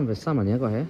ไปซ้ำอันนี้ก่อนฮะ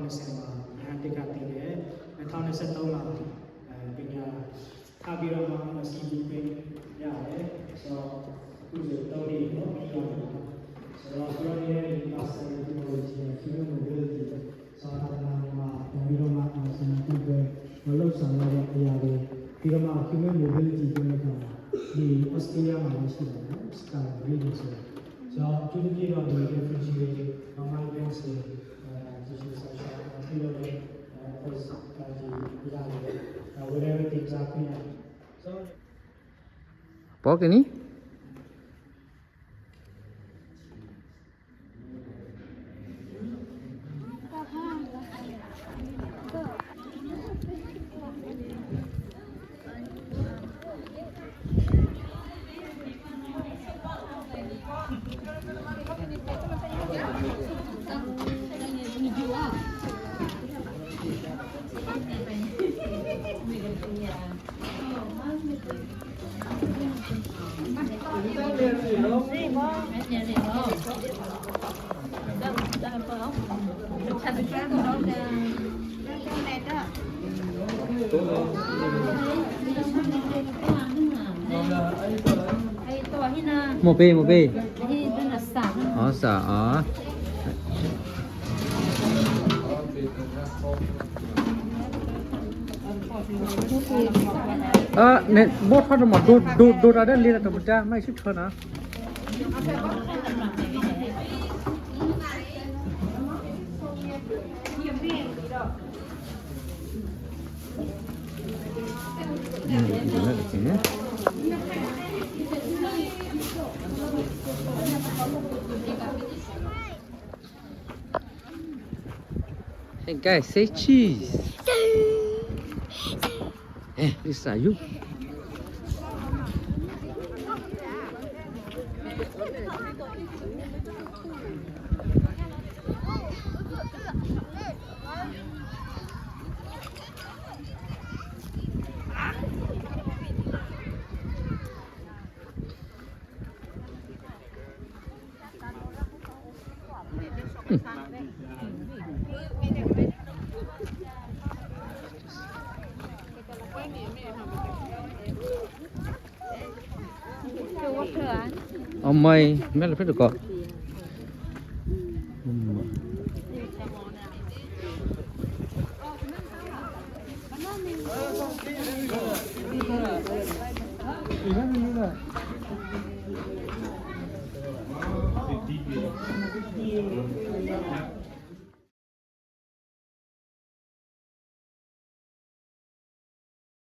2020မှာရဟန်းတစ်ကတည်တယ်2023မှာပညာထားပြီးတော့မှစီးပြီးရတယ်ဆိုတော့အခုဆိုတော့ဒီတော့ပြီးတော့ဆိုတော့ပြောရတဲ့ master technology human mobility ဆောင်းတာမှာပြီးတော့မှဆန္ဒပြုပွဲမလုပ်ဆောင်ရတဲ့အရာတွေပြီးတော့မှ human mobility ကိုလည်းတော့ဒီ Australia မှာရှိတယ်နော် Sky Radio ဆိုတော့ကျူးကျူးတော့ဒီ refrigerator normal drinks တွေဒီဆိုဆောင်းပြီးတော့လည်း post ဒီရတယ် whatever things are clear so bỏ cái ní một bê xả nên bốt phát một đô ra đây là một cha mai ship thôi nè Hey guys, say cheese. Hey, Lisa, you. Mày là phải được có.